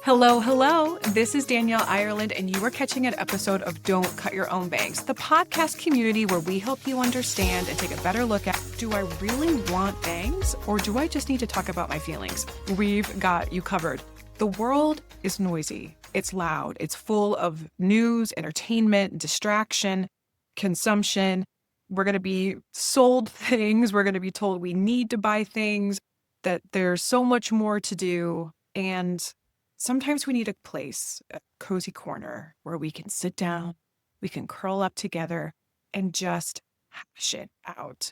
Hello, hello. This is Danielle Ireland, and you are catching an episode of Don't Cut Your Own Bangs, the podcast community where we help you understand and take a better look at, do I really want bangs, or do I just need to talk about my feelings? We've got you covered. The world is noisy. It's loud. It's full of news, entertainment, distraction, consumption. We're going to be sold things. We're going to be told we need to buy things, that there's so much more to do. And sometimes we need a place, a cozy corner where we can sit down, we can curl up together and just hash it out.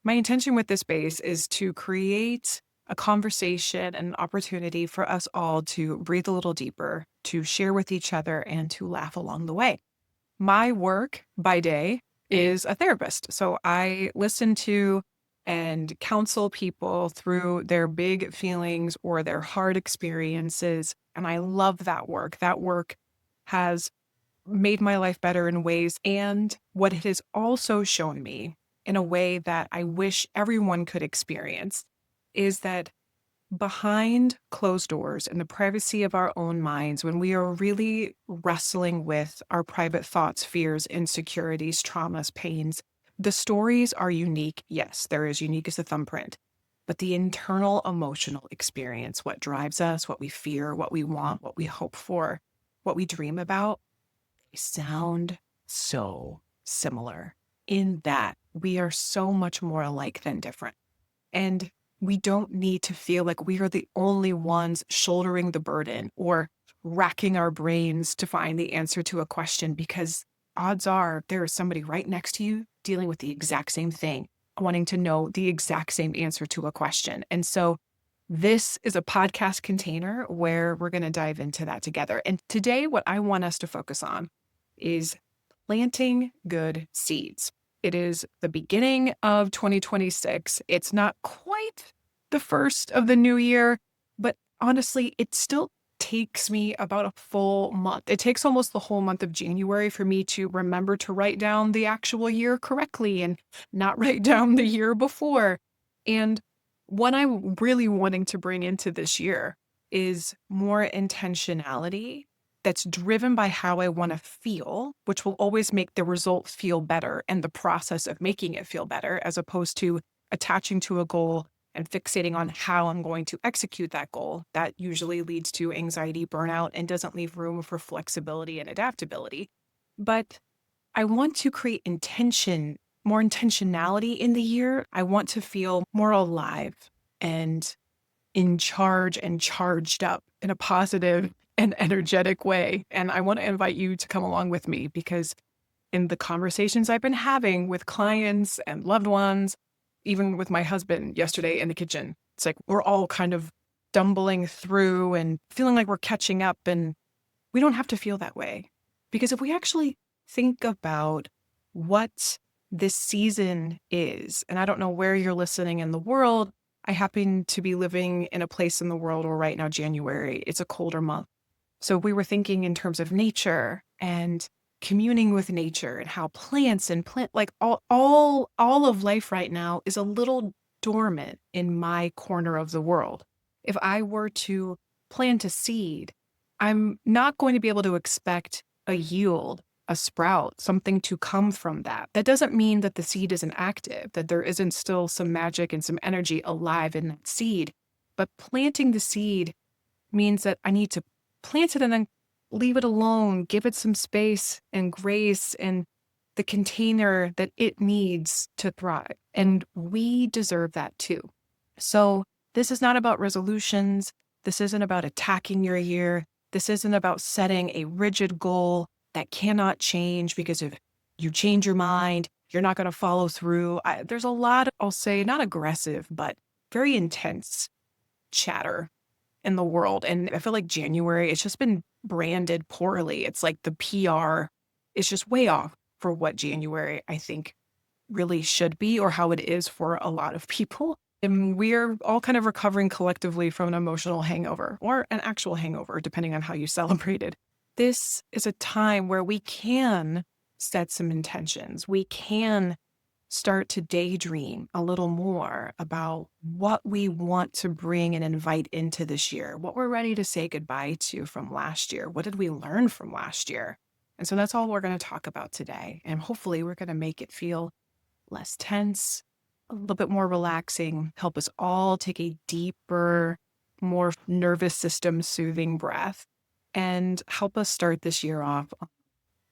My intention with this space is to create a conversation and an opportunity for us all to breathe a little deeper, to share with each other, and to laugh along the way. My work by day is a therapist. So I listen to and counsel people through their big feelings or their hard experiences. And I love that work. That work has made my life better in ways. And what it has also shown me in a way that I wish everyone could experience is that behind closed doors in the privacy of our own minds, when we are really wrestling with our private thoughts, fears, insecurities, traumas, pains, the stories are unique. Yes, they're as unique as a thumbprint, but the internal emotional experience, what drives us, what we fear, what we want, what we hope for, what we dream about, they sound so similar in that we are so much more alike than different. And we don't need to feel like we are the only ones shouldering the burden or racking our brains to find the answer to a question, because odds are there is somebody right next to you dealing with the exact same thing, wanting to know the exact same answer to a question. And so this is a podcast container where we're going to dive into that together. And today, what I want us to focus on is planting good seeds. It is the beginning of 2026. It's not quite the first of the new year, but honestly, it still takes me about a full month. It takes almost the whole month of January for me to remember to write down the actual year correctly and not write down the year before. And what I'm really wanting to bring into this year is more intentionality that's driven by how I want to feel, which will always make the result feel better and the process of making it feel better, as opposed to attaching to a goal and fixating on how I'm going to execute that goal. That usually leads to anxiety, burnout, and doesn't leave room for flexibility and adaptability. But I want to create intention, more intentionality in the year. I want to feel more alive and in charge and charged up in a positive and energetic way. And I want to invite you to come along with me, because in the conversations I've been having with clients and loved ones, even with my husband yesterday in the kitchen, it's like we're all kind of stumbling through and feeling like we're catching up. And we don't have to feel that way, because if we actually think about what this season is, and I don't know where you're listening in the world, I happen to be living in a place in the world where right now, January, it's a colder month. So we were thinking in terms of nature and communing with nature and how plants and like all of life right now is a little dormant in my corner of the world. If I were to plant a seed, I'm not going to be able to expect a yield, a sprout, something to come from that. That doesn't mean that the seed isn't active, that there isn't still some magic and some energy alive in that seed. But planting the seed means that I need to plant it and then leave it alone, give it some space and grace and the container that it needs to thrive. And we deserve that too. So this is not about resolutions. This isn't about attacking your year. This isn't about setting a rigid goal that cannot change, because if you change your mind, you're not going to follow through. There's a lot, I'll say, not aggressive, but very intense chatter in the world. And I feel like January, it's just been branded poorly. It's like the PR is just way off for what January, I think, really should be, or how it is for a lot of people. And we're all kind of recovering collectively from an emotional hangover or an actual hangover, depending on how you celebrate it. This is a time where we can set some intentions. We can start to daydream a little more about what we want to bring and invite into this year, what we're ready to say goodbye to from last year. What did we learn from last year? And so that's all we're going to talk about today. And hopefully we're going to make it feel less tense, a little bit more relaxing, help us all take a deeper, more nervous system soothing breath, and help us start this year off on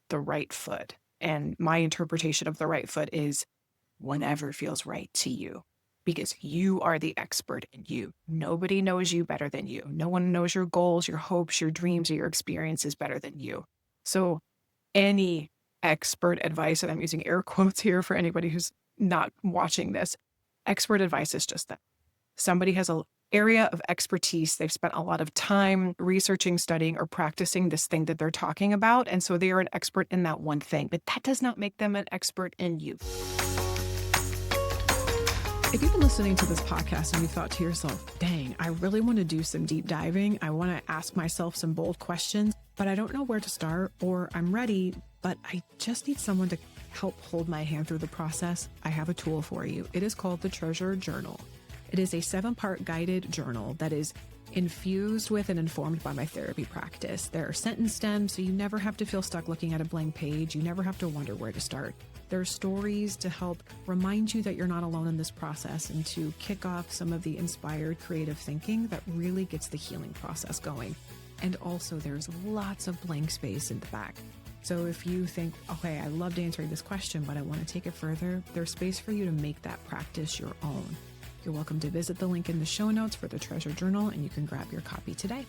the right foot. And my interpretation of the right foot is whatever feels right to you, because you are the expert in you. Nobody knows you better than you. No one knows your goals, your hopes, your dreams, or your experiences better than you. So any expert advice, and I'm using air quotes here for anybody who's not watching this, expert advice is just that. Somebody has an area of expertise. They've spent a lot of time researching, studying, or practicing this thing that they're talking about. And so they are an expert in that one thing, but that does not make them an expert in you. If you've been listening to this podcast and you thought to yourself, dang, I really want to do some deep diving. I want to ask myself some bold questions, but I don't know where to start, or I'm ready, but I just need someone to help hold my hand through the process, I have a tool for you. It is called the Treasure Journal. It is a 7-part guided journal that is infused with and informed by my therapy practice. There are sentence stems, so you never have to feel stuck looking at a blank page. You never have to wonder where to start. There are stories to help remind you that you're not alone in this process and to kick off some of the inspired creative thinking that really gets the healing process going. And also there's lots of blank space in the back. So if you think, okay, I loved answering this question, but I want to take it further, there's space for you to make that practice your own. You're welcome to visit the link in the show notes for the Treasure Journal, and you can grab your copy today.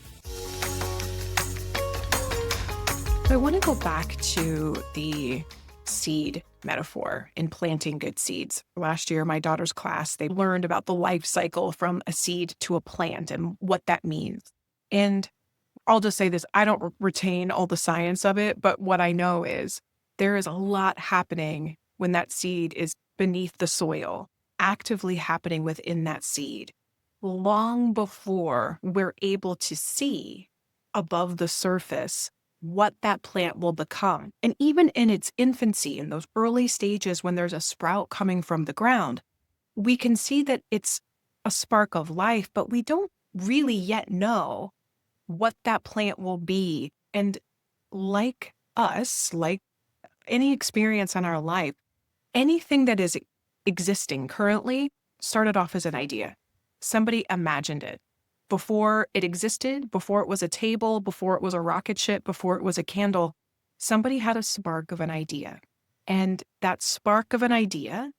I want to go back to the seed metaphor in planting good seeds. Last year, my daughter's class, they learned about the life cycle from a seed to a plant and what that means. And I'll just say this, I don't retain all the science of it, but what I know is there is a lot happening when that seed is beneath the soil, actively happening within that seed, long before we're able to see above the surface what that plant will become. And even in its infancy, in those early stages when there's a sprout coming from the ground, we can see that it's a spark of life, but we don't really yet know what that plant will be. And like us, like any experience in our life, anything that is existing currently started off as an idea. Somebody imagined it. Before it existed, before it was a table, before it was a rocket ship, before it was a candle, somebody had a spark of an idea. And that spark of an idea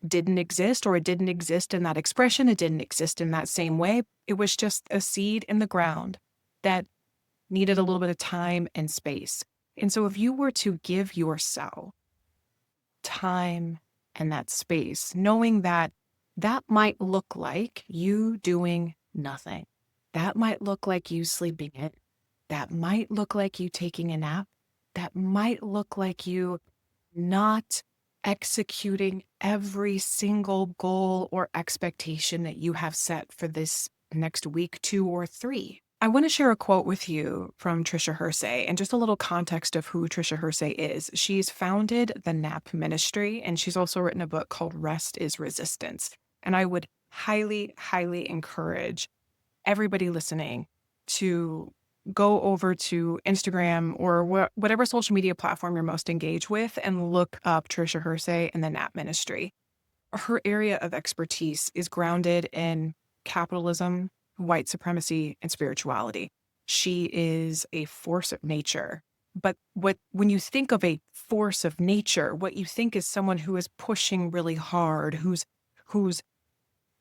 didn't exist, or it didn't exist in that expression. It didn't exist in that same way. It was just a seed in the ground that needed a little bit of time and space. And so if you were to give yourself time and that space, knowing that that might look like you doing nothing. That might look like you sleeping in. That might look like you taking a nap. That might look like you not executing every single goal or expectation that you have set for this next week, 2 or 3. I want to share a quote with you from Tricia Hersey and just a little context of who Tricia Hersey is. She's founded the NAP Ministry, and she's also written a book called Rest is Resistance. And I would highly, highly encourage everybody listening to go over to Instagram or whatever social media platform you're most engaged with and look up Tricia Hersey and the NAP Ministry. Her area of expertise is grounded in capitalism, white supremacy, and spirituality. She is a force of nature. But when you think of a force of nature, what you think is someone who is pushing really hard, who's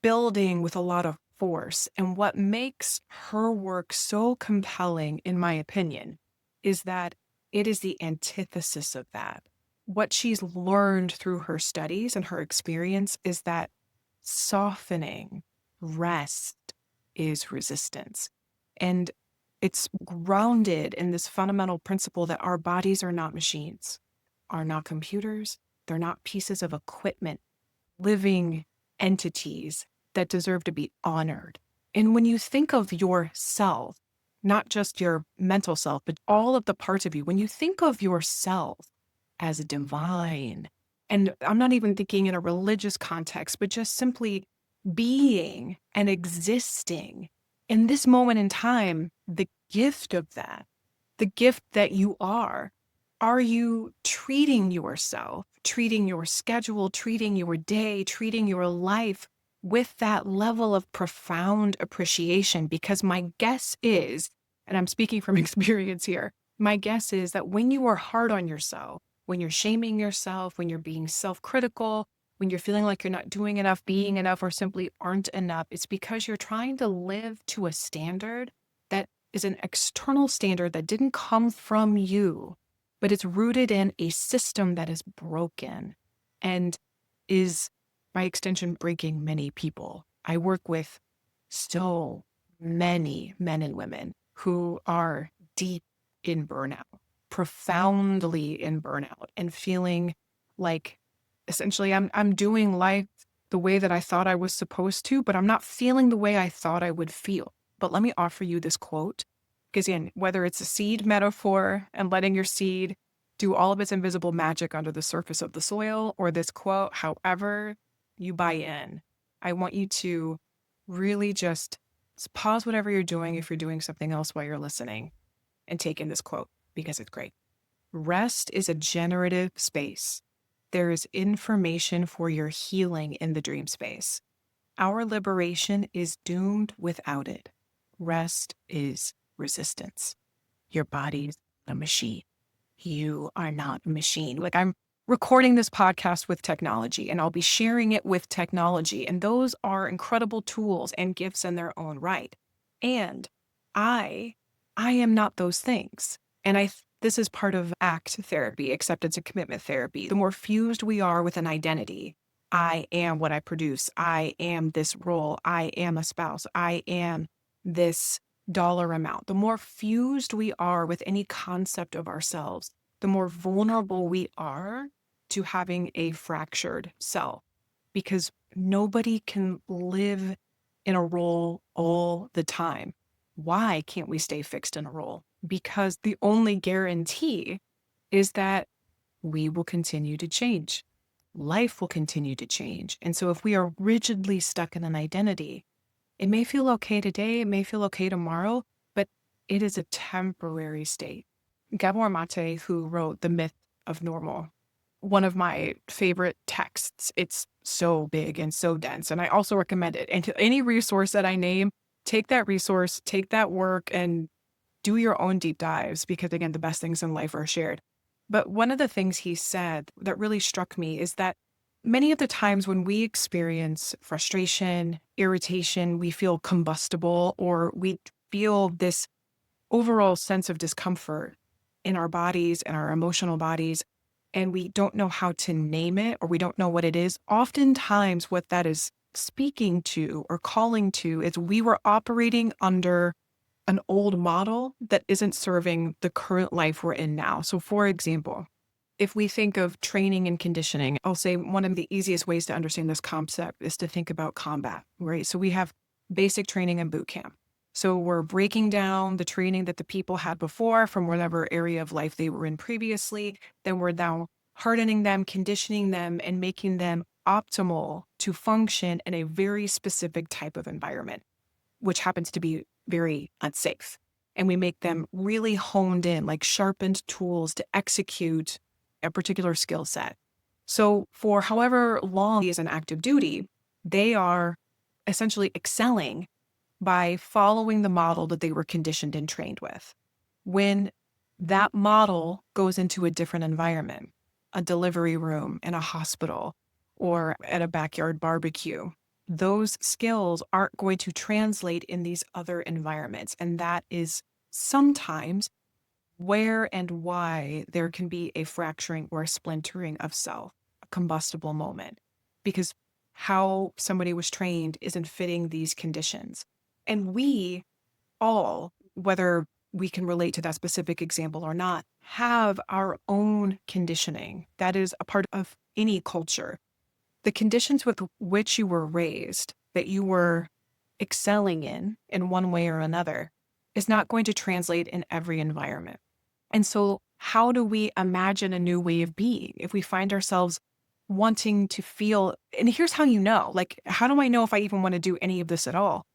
building with a lot of force. And what makes her work so compelling, in my opinion, is that it is the antithesis of that. What she's learned through her studies and her experience is that softening, rest, is resistance. And it's grounded in this fundamental principle that our bodies are not machines, are not computers, they're not pieces of equipment, living entities that deserve to be honored. And when you think of yourself, not just your mental self, but all of the parts of you, when you think of yourself as divine, And I'm not even thinking in a religious context, but just simply being and existing in this moment in time, the gift of that, the gift that you are you treating yourself, treating your schedule, treating your day, treating your life with that level of profound appreciation? Because my guess is, and I'm speaking from experience here, my guess is that when you are hard on yourself, when you're shaming yourself, when you're being self-critical, when you're feeling like you're not doing enough, being enough, or simply aren't enough, it's because you're trying to live to a standard that is an external standard that didn't come from you, but it's rooted in a system that is broken and is, by extension, breaking many people. I work with so many men and women who are deep in burnout, profoundly in burnout, and feeling like essentially I'm doing life the way that I thought I was supposed to, but I'm not feeling the way I thought I would feel. But let me offer you this quote, because again, whether it's a seed metaphor and letting your seed do all of its invisible magic under the surface of the soil, or this quote, however you buy in, I want you to really just pause whatever you're doing if you're doing something else while you're listening and take in this quote because it's great. Rest is a generative space. There is information for your healing in the dream space. Our liberation is doomed without it. Rest is resistance. Your body's a machine. You are not a machine. Like, I'm recording this podcast with technology and I'll be sharing it with technology. And those are incredible tools and gifts in their own right. And I am not those things. And this is part of ACT therapy, acceptance and commitment therapy. The more fused we are with an identity, I am what I produce. I am this role. I am a spouse. I am this dollar amount. The more fused we are with any concept of ourselves, the more vulnerable we are to having a fractured self, because nobody can live in a role all the time. Why can't we stay fixed in a role? Because the only guarantee is that we will continue to change. Life will continue to change. And so if we are rigidly stuck in an identity, it may feel okay today, it may feel okay tomorrow, but it is a temporary state. Gabor Mate, who wrote The Myth of Normal, one of my favorite texts. It's so big and so dense, and I also recommend it. And to any resource that I name, take that resource, take that work, and do your own deep dives, because again, the best things in life are shared. But one of the things he said that really struck me is that many of the times when we experience frustration, irritation, we feel combustible, or we feel this overall sense of discomfort in our bodies and our emotional bodies, and we don't know how to name it, or we don't know what it is, oftentimes what that is speaking to or calling to is we were operating under an old model that isn't serving the current life we're in now. So for example, if we think of training and conditioning, I'll say one of the easiest ways to understand this concept is to think about combat, right? So we have basic training and boot camp. So we're breaking down the training that the people had before from whatever area of life they were in previously. Then we're now hardening them, conditioning them, and making them optimal to function in a very specific type of environment, which happens to be very unsafe. And we make them really honed in, like sharpened tools to execute a particular skill set. So for however long he is in active duty, they are essentially excelling by following the model that they were conditioned and trained with. When that model goes into a different environment, a delivery room in a hospital or at a backyard barbecue, those skills aren't going to translate in these other environments. And that is sometimes where and why there can be a fracturing or a splintering of self, a combustible moment, because how somebody was trained isn't fitting these conditions. And we all, whether we can relate to that specific example or not, have our own conditioning that is a part of any culture. The conditions with which you were raised, that you were excelling in one way or another, is not going to translate in every environment. And so how do we imagine a new way of being if we find ourselves wanting to feel, and here's how you know, like, how do I know if I even want to do any of this at all?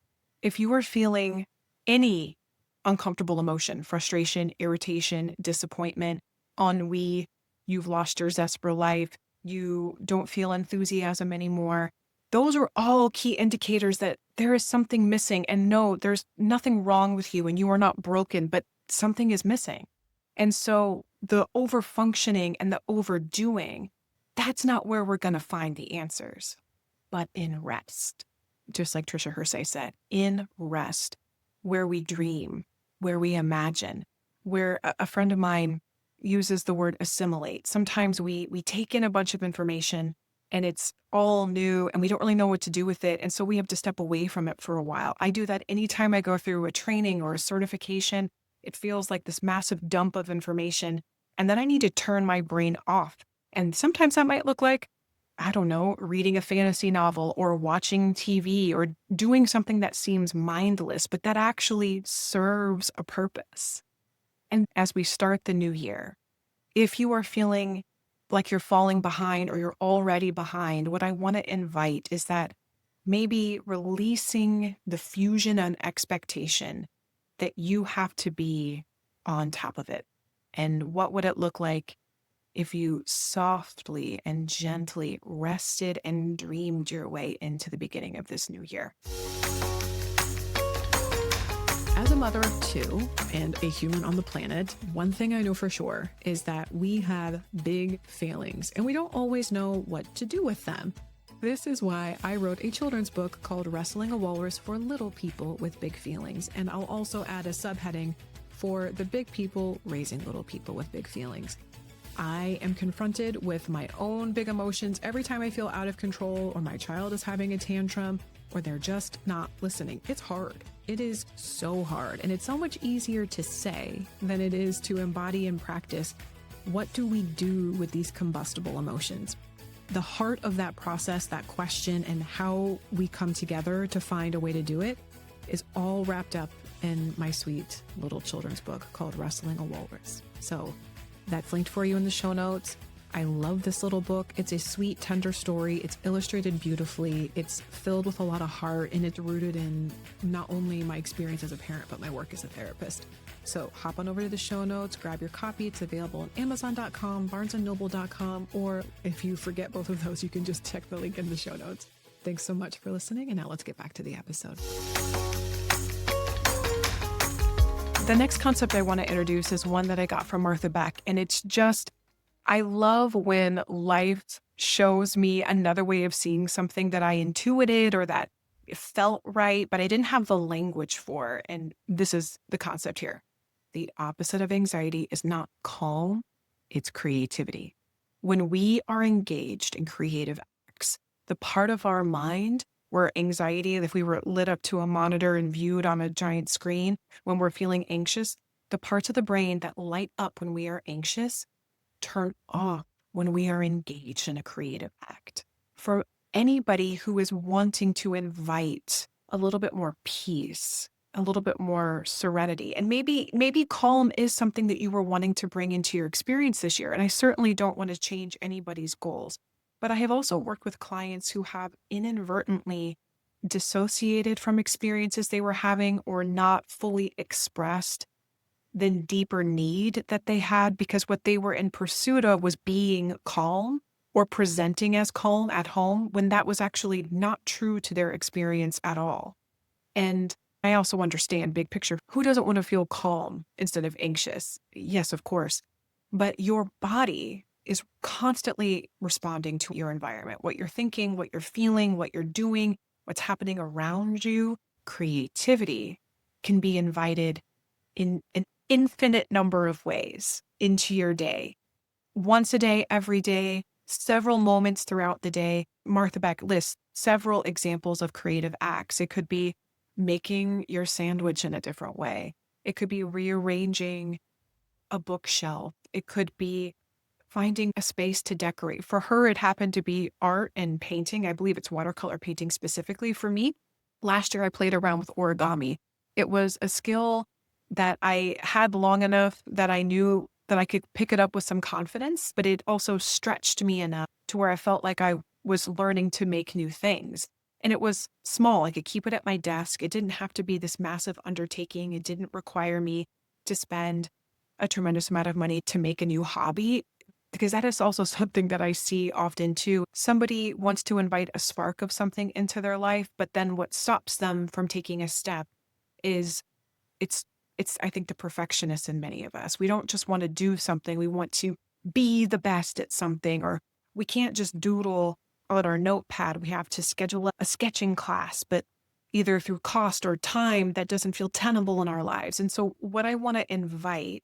If you are feeling any uncomfortable emotion, frustration, irritation, disappointment, ennui, you've lost your zest for life, you don't feel enthusiasm anymore, those are all key indicators that there is something missing. And no, there's nothing wrong with you and you are not broken, but something is missing. And so the overfunctioning and the overdoing, that's not where we're going to find the answers, but in rest. Just like Trisha Hersey said, in rest, where we dream, where we imagine, where a friend of mine uses the word assimilate. Sometimes we take in a bunch of information and it's all new and we don't really know what to do with it. And so we have to step away from it for a while. I do that anytime I go through a training or a certification. It feels like this massive dump of information. And then I need to turn my brain off. And sometimes that might look like, I don't know, reading a fantasy novel or watching TV or doing something that seems mindless, but that actually serves a purpose. And as we start the new year, if you are feeling like you're falling behind or you're already behind, what I want to invite is that maybe releasing the fusion and expectation that you have to be on top of it. And what would it look like if you softly and gently rested and dreamed your way into the beginning of this new year? As a mother of two and a human on the planet, one thing I know for sure is that we have big failings and we don't always know what to do with them. This is why I wrote a children's book called Wrestling a Walrus for Little People with Big Feelings. And I'll also add a subheading for the big people raising little people with big feelings. I am confronted with my own big emotions every time I feel out of control or my child is having a tantrum or they're just not listening. It's hard. It is so hard. And it's so much easier to say than it is to embody and practice. What do we do with these combustible emotions? The heart of that process, that question, and how we come together to find a way to do it is all wrapped up in my sweet little children's book called Wrestling a Walrus. So that's linked for you in the show notes. I love this little book. It's a sweet, tender story. It's illustrated beautifully. It's filled with a lot of heart, and it's rooted in not only my experience as a parent, but my work as a therapist. So hop on over to the show notes, grab your copy. It's available on Amazon.com, BarnesandNoble.com, or if you forget both of those, you can just check the link in the show notes. Thanks so much for listening, and now let's get back to the episode. The next concept I want to introduce is one that I got from Martha Beck, and it's just, I love when life shows me another way of seeing something that I intuited or that felt right, but I didn't have the language for. And this is the concept here. The opposite of anxiety is not calm, it's creativity. When we are engaged in creative acts, the part of our mind where anxiety, if we were lit up to a monitor and viewed on a giant screen, when we're feeling anxious, the parts of the brain that light up when we are anxious turn off when we are engaged in a creative act. For anybody who is wanting to invite a little bit more peace, a little bit more serenity, and maybe calm is something that you were wanting to bring into your experience this year. And I certainly don't want to change anybody's goals, but I have also worked with clients who have inadvertently dissociated from experiences they were having or not fully expressed the deeper need that they had, because what they were in pursuit of was being calm or presenting as calm at home when that was actually not true to their experience at all. And I also understand big picture. Who doesn't want to feel calm instead of anxious? Yes, of course. But your body is constantly responding to your environment, what you're thinking, what you're feeling, what you're doing, what's happening around you. Creativity can be invited in an infinite number of ways into your day. Once a day, every day, several moments throughout the day. Martha Beck lists several examples of creative acts. It could be making your sandwich in a different way. It could be rearranging a bookshelf. It could be finding a space to decorate. For her, it happened to be art and painting. I believe it's watercolor painting specifically. For me, last year I played around with origami. It was a skill that I had long enough that I knew that I could pick it up with some confidence, but it also stretched me enough to where I felt like I was learning to make new things. And it was small. I could keep it at my desk. It didn't have to be this massive undertaking. It didn't require me to spend a tremendous amount of money to make a new hobby, because that is also something that I see often too. Somebody wants to invite a spark of something into their life, but then what stops them from taking a step is it's I think the perfectionist in many of us. We don't just want to do something. We want to be the best at something, or we can't just doodle on our notepad. We have to schedule a sketching class, but either through cost or time that doesn't feel tenable in our lives. And so what I want to invite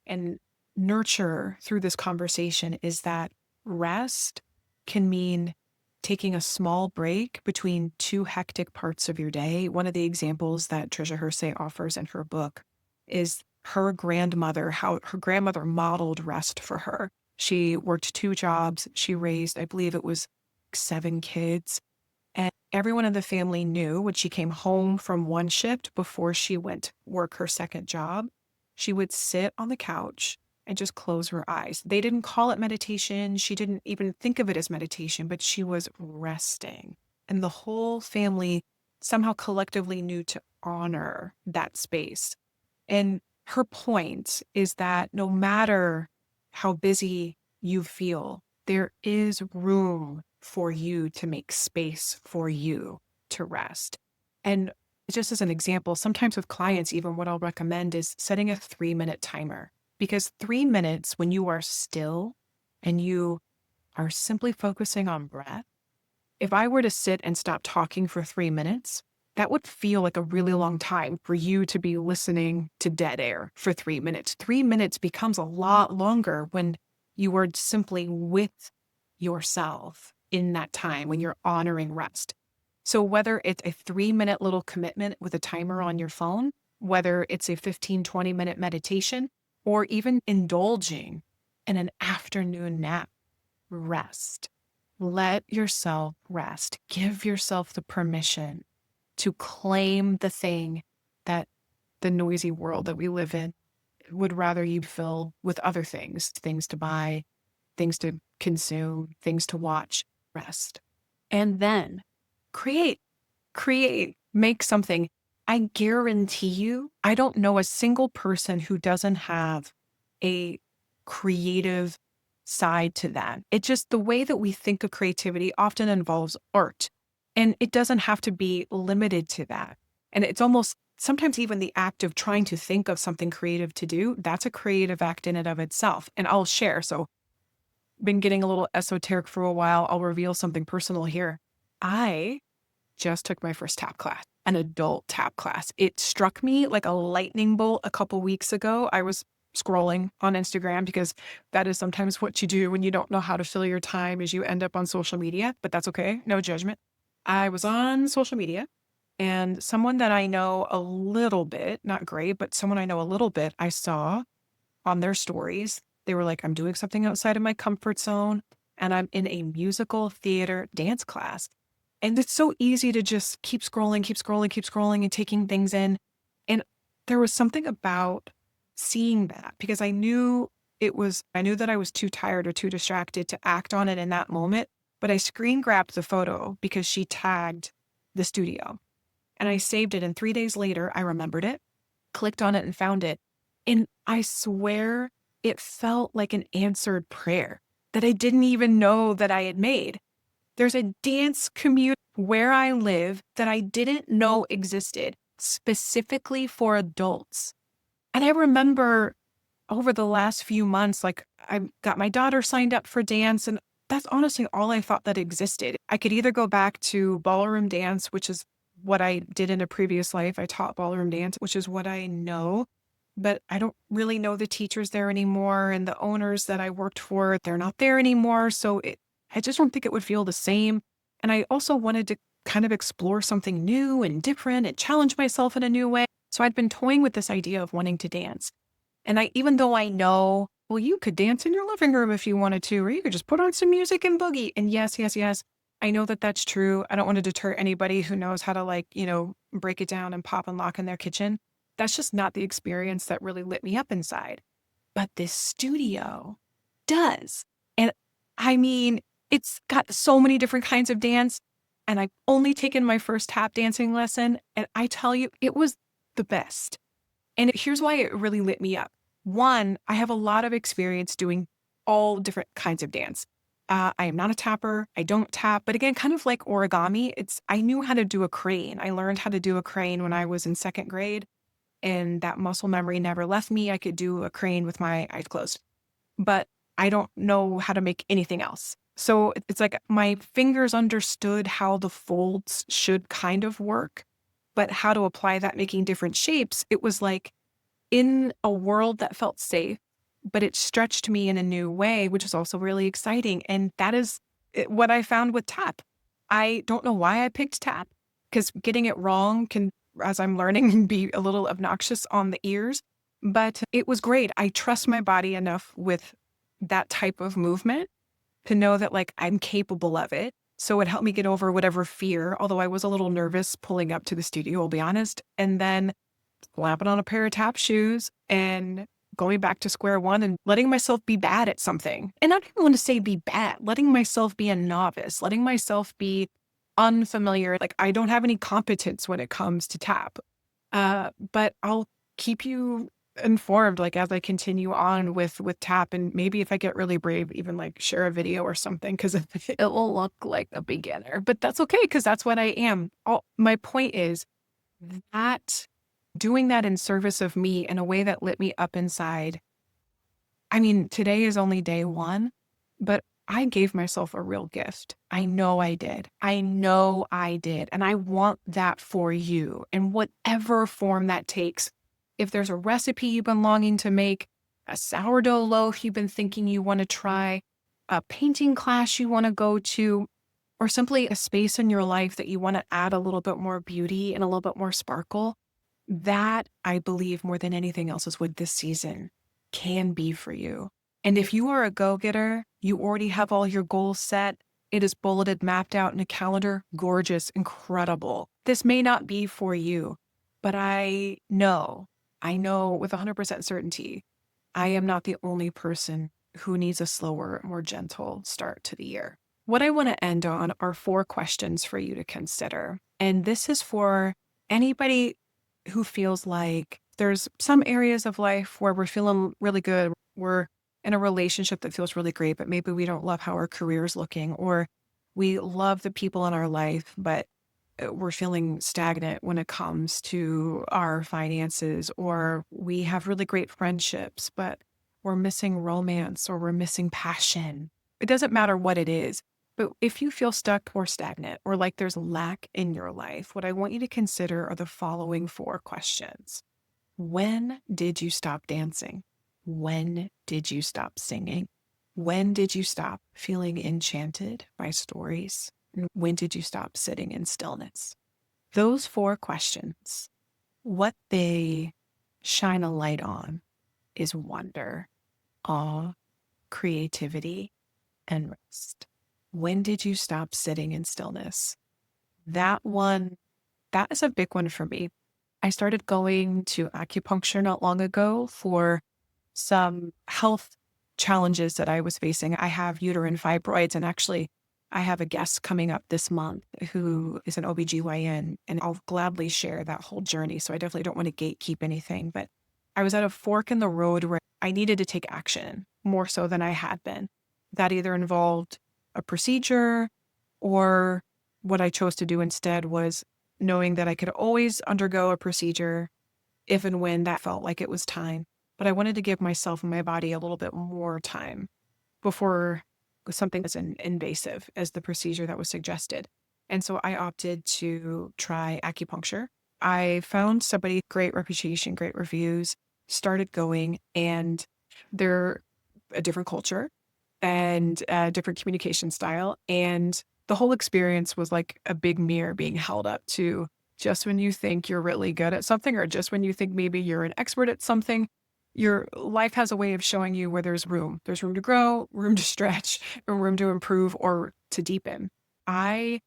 and nurture through this conversation is that rest can mean taking a small break between two hectic parts of your day. One of the examples that Tricia Hersey offers in her book is her grandmother, how her grandmother modeled rest for her. She worked 2 jobs. She raised, I believe it was 7 kids. And everyone in the family knew when she came home from one shift before she went work her second job, she would sit on the couch and just close her eyes. They didn't call it meditation. She didn't even think of it as meditation, but she was resting. And the whole family somehow collectively knew to honor that space. And her point is that no matter how busy you feel, there is room for you to make space for you to rest. And just as an example, sometimes with clients, even what I'll recommend is setting a 3-minute timer, because 3 minutes when you are still and you are simply focusing on breath, if I were to sit and stop talking for 3 minutes, that would feel like a really long time for you to be listening to dead air for 3 minutes. 3 minutes becomes a lot longer when you are simply with yourself in that time, when you're honoring rest. So whether it's a 3-minute little commitment with a timer on your phone, whether it's a 15, 20-minute meditation, or even indulging in an afternoon nap, rest. Let yourself rest. Give yourself the permission to claim the thing that the noisy world that we live in would rather you fill with other things, things to buy, things to consume, things to watch. Rest. And then create, make something. I guarantee you, I don't know a single person who doesn't have a creative side to that. It just, the way that we think of creativity often involves art, and it doesn't have to be limited to that. And it's almost sometimes even the act of trying to think of something creative to do, that's a creative act in and of itself. And I'll share. So been getting a little esoteric for a while. I'll reveal something personal here. I just took my first tap class, an adult tap class. It struck me like a lightning bolt a couple weeks ago. I was scrolling on Instagram, because that is sometimes what you do when you don't know how to fill your time, is you end up on social media, but that's okay. No judgment. I was on social media, and someone that I know a little bit, not great, but someone I know a little bit, I saw on their stories, they were like, I'm doing something outside of my comfort zone, and I'm in a musical theater dance class. And it's so easy to just keep scrolling and taking things in. And there was something about seeing that, because I knew that I was too tired or too distracted to act on it in that moment. But I screen grabbed the photo because she tagged the studio, and I saved it. And 3 days later, I remembered it, clicked on it and found it. And I swear it felt like an answered prayer that I didn't even know that I had made. There's a dance community where I live that I didn't know existed specifically for adults. And I remember over the last few months, like, I got my daughter signed up for dance, and that's honestly all I thought that existed. I could either go back to ballroom dance, which is what I did in a previous life. I taught ballroom dance, which is what I know, but I don't really know the teachers there anymore. And the owners that I worked for, they're not there anymore. So I just don't think it would feel the same. And I also wanted to kind of explore something new and different and challenge myself in a new way. So I'd been toying with this idea of wanting to dance. And even though I know, well, you could dance in your living room if you wanted to, or you could just put on some music and boogie. And yes, I know that that's true. I don't want to deter anybody who knows how to break it down and pop and lock in their kitchen. That's just not the experience that really lit me up inside. But this studio does. And I mean, It's got so many different kinds of dance. And I've only taken my first tap dancing lesson. And I tell you, it was the best. And here's why it really lit me up. One, I have a lot of experience doing all different kinds of dance. I am not a tapper. I don't tap. But again, kind of like origami, I knew how to do a crane. I learned how to do a crane when I was in second grade. And that muscle memory never left me. I could do a crane with my eyes closed. But I don't know how to make anything else. So it's like my fingers understood how the folds should kind of work, but how to apply that making different shapes. It was like in a world that felt safe, but it stretched me in a new way, which is also really exciting. And that is what I found with tap. I don't know why I picked tap, because getting it wrong can, as I'm learning, be a little obnoxious on the ears. But it was great. I trust my body enough with that type of movement to know that like I'm capable of it. So it helped me get over whatever fear, although I was a little nervous pulling up to the studio, I'll be honest. And then slapping on a pair of tap shoes and going back to square one and letting myself be bad at something. And I don't even want to say be bad, letting myself be a novice, letting myself be unfamiliar. Like I don't have any competence when it comes to tap. But I'll keep you informed like as I continue on with tap, and maybe if I get really brave, even like share a video or something, because it will look like a beginner, but that's okay because that's what I am. My point is that doing that in service of me in a way that lit me up inside. I mean, today is only day one, but I gave myself a real gift. I know I did. I know I did. And I want that for you in whatever form that takes. If there's a recipe you've been longing to make, a sourdough loaf you've been thinking you want to try, a painting class you want to go to, or simply a space in your life that you want to add a little bit more beauty and a little bit more sparkle, that I believe more than anything else is what this season can be for you. And if you are a go-getter, you already have all your goals set. It is bulleted, mapped out in a calendar, gorgeous, incredible. This may not be for you, but I know with 100% certainty, I am not the only person who needs a slower, more gentle start to the year. What I want to end on are 4 questions for you to consider. And this is for anybody who feels like there's some areas of life where we're feeling really good. We're in a relationship that feels really great, but maybe we don't love how our career is looking, or we love the people in our life, but we're feeling stagnant when it comes to our finances, or we have really great friendships, but we're missing romance or we're missing passion. It doesn't matter what it is. But if you feel stuck or stagnant or like there's lack in your life, what I want you to consider are the following 4 questions. When did you stop dancing? When did you stop singing? When did you stop feeling enchanted by stories? And when did you stop sitting in stillness? Those 4 questions, what they shine a light on is wonder, awe, creativity, and rest. When did you stop sitting in stillness? That is a big one for me. I started going to acupuncture not long ago for some health challenges that I was facing. I have uterine fibroids, and actually I have a guest coming up this month who is an OBGYN, and I'll gladly share that whole journey. So I definitely don't want to gatekeep anything, but I was at a fork in the road where I needed to take action more so than I had been. That either involved a procedure, or what I chose to do instead was knowing that I could always undergo a procedure if and when that felt like it was time. But I wanted to give myself and my body a little bit more time before something as invasive as the procedure that was suggested. And so I opted to try acupuncture. I found somebody, great reputation, great reviews, started going, and they're a different culture and a different communication style. And the whole experience was like a big mirror being held up to just when you think you're really good at something, or just when you think maybe you're an expert at something, your life has a way of showing you where there's room. There's room to grow, room to stretch, or room to improve or to deepen. I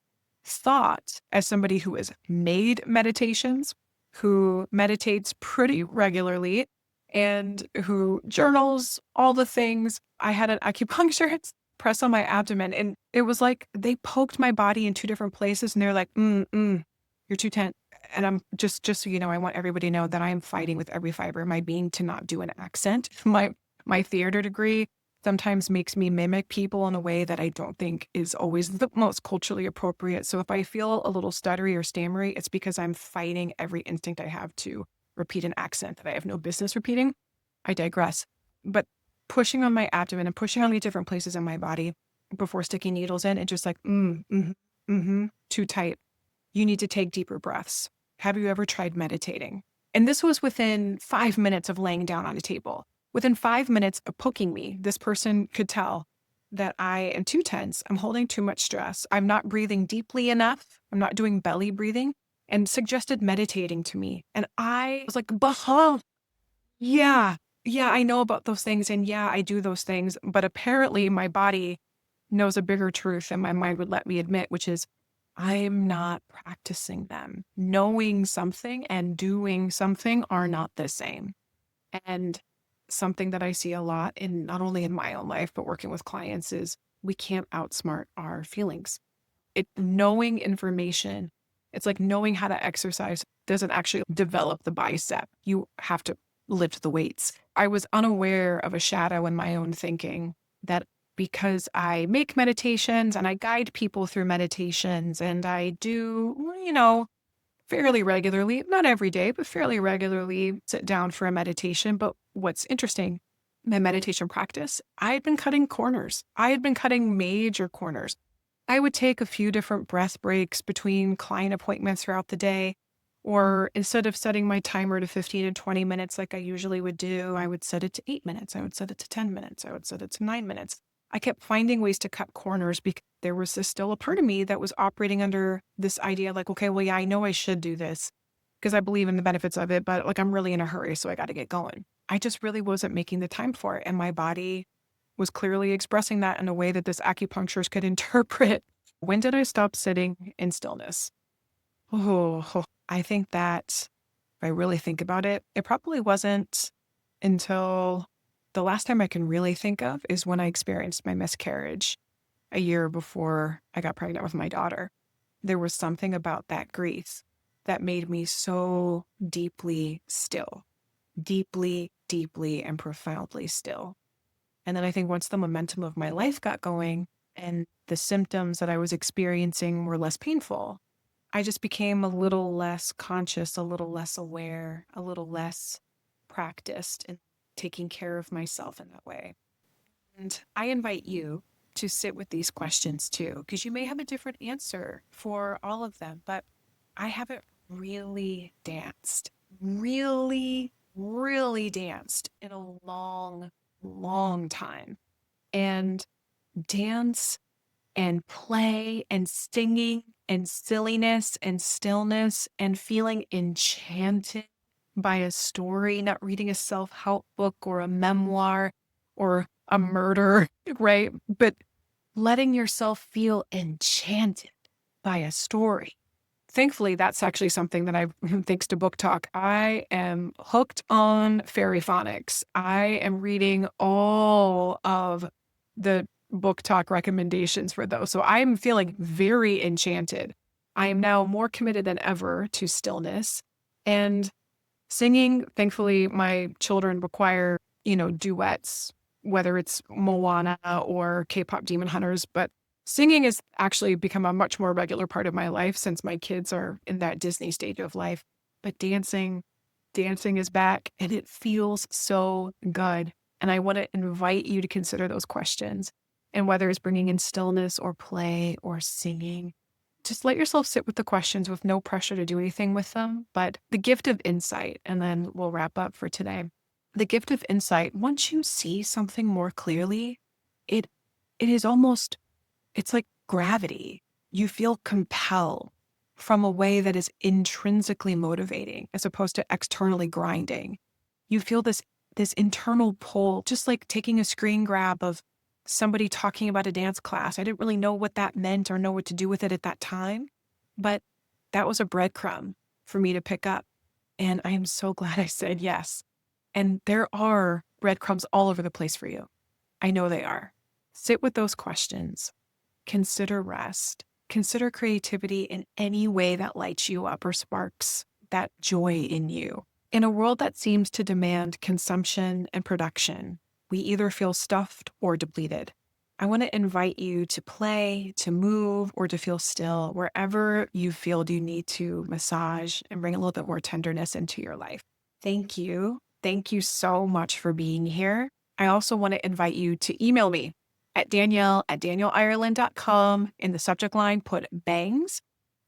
thought, as somebody who has made meditations, who meditates pretty regularly, and who journals all the things, I had an acupuncturist press on my abdomen. And it was like they poked my body in two different places and they're like, you're too tense. And I'm just so you know, I want everybody to know that I am fighting with every fiber of my being to not do an accent. My theater degree sometimes makes me mimic people in a way that I don't think is always the most culturally appropriate. So if I feel a little stuttery or stammery, it's because I'm fighting every instinct I have to repeat an accent that I have no business repeating. I digress. But pushing on my abdomen and pushing on these different places in my body before sticking needles in and just like, too tight. You need to take deeper breaths. Have you ever tried meditating? And this was within 5 minutes of laying down on a table. Within 5 minutes of poking me, this person could tell that I am too tense. I'm holding too much stress. I'm not breathing deeply enough. I'm not doing belly breathing, and suggested meditating to me. And I was like, bah, yeah, I know about those things. And yeah, I do those things. But apparently my body knows a bigger truth than my mind would let me admit, which is I'm not practicing them. Knowing something and doing something are not the same. And something that I see a lot in not only in my own life, but working with clients is we can't outsmart our feelings. Knowing information, it's like knowing how to exercise doesn't actually develop the bicep. You have to lift the weights. I was unaware of a shadow in my own thinking that because I make meditations and I guide people through meditations and I do, fairly regularly, not every day, but fairly regularly sit down for a meditation. But what's interesting, my meditation practice, I had been cutting corners. I had been cutting major corners. I would take a few different breath breaks between client appointments throughout the day. Or instead of setting my timer to 15 and 20 minutes like I usually would do, I would set it to 8 minutes. I would set it to 10 minutes. I would set it to 9 minutes. I kept finding ways to cut corners because there was still a part of me that was operating under this idea like, okay, well, yeah, I know I should do this because I believe in the benefits of it, but like I'm really in a hurry, so I got to get going. I just really wasn't making the time for it. And my body was clearly expressing that in a way that this acupuncturist could interpret. When did I stop sitting in stillness? I think that if I really think about it, it probably wasn't until the last time I can really think of is when I experienced my miscarriage a year before I got pregnant with my daughter. There was something about that grief that made me so deeply still, deeply, deeply, and profoundly still. And then I think once the momentum of my life got going and the symptoms that I was experiencing were less painful, I just became a little less conscious, a little less aware, a little less practiced in taking care of myself in that way. And I invite you to sit with these questions too, because you may have a different answer for all of them, but I haven't really danced, really danced in a long, long time. And dance and play and singing and silliness and stillness and feeling enchanted by a story, not reading a self-help book or a memoir or a murder, right? But letting yourself feel enchanted by a story. Thankfully, that's actually something that I've, thanks to Book Talk, I am hooked on fairy phonics. I am reading all of the Book Talk recommendations for those. So I'm feeling very enchanted. I am now more committed than ever to stillness and singing. Thankfully, my children require, duets, whether it's Moana or K-pop Demon Hunters, but singing has actually become a much more regular part of my life since my kids are in that Disney stage of life. But dancing is back and it feels so good. And I want to invite you to consider those questions. And whether it's bringing in stillness or play or singing, just let yourself sit with the questions with no pressure to do anything with them. But the gift of insight, and then we'll wrap up for today. The gift of insight, once you see something more clearly, it is almost, it's like gravity. You feel compelled from a way that is intrinsically motivating as opposed to externally grinding. You feel this internal pull, just like taking a screen grab of somebody talking about a dance class. I didn't really know what that meant or know what to do with it at that time, but that was a breadcrumb for me to pick up. And I am so glad I said yes. And there are breadcrumbs all over the place for you. I know they are. Sit with those questions. Consider rest. Consider creativity in any way that lights you up or sparks that joy in you. In a world that seems to demand consumption and production, we either feel stuffed or depleted. I want to invite you to play, to move, or to feel still wherever you feel you need to massage and bring a little bit more tenderness into your life. Thank you. Thank you so much for being here. I also want to invite you to email me at danielle@danielleireland.com. In the subject line, put bangs,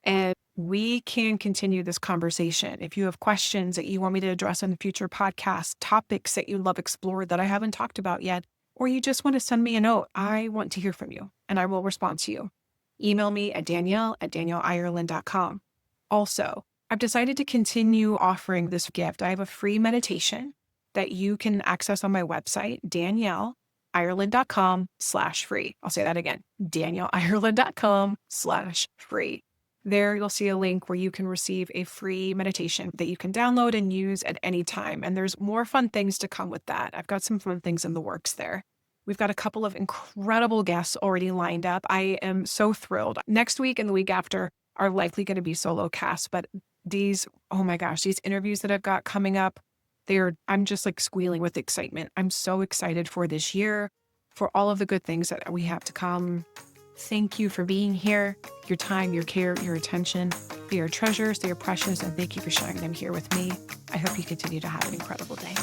and we can continue this conversation. If you have questions that you want me to address in the future podcast, topics that you'd love explored that I haven't talked about yet, or you just want to send me a note, I want to hear from you and I will respond to you. Email me at danielle@danielleireland.com. Also, I've decided to continue offering this gift. I have a free meditation that you can access on my website, danielleireland.com/free. I'll say that again, danielleireland.com/free. There you'll see a link where you can receive a free meditation that you can download and use at any time. And there's more fun things to come with that. I've got some fun things in the works there. We've got a couple of incredible guests already lined up. I am so thrilled. Next week and the week after are likely going to be solo casts, but these interviews that I've got coming up, I'm just like squealing with excitement. I'm so excited for this year, for all of the good things that we have to come. Thank you for being here, your time, your care, your attention. They are treasures, they are precious, and thank you for sharing them here with me. I hope you continue to have an incredible day.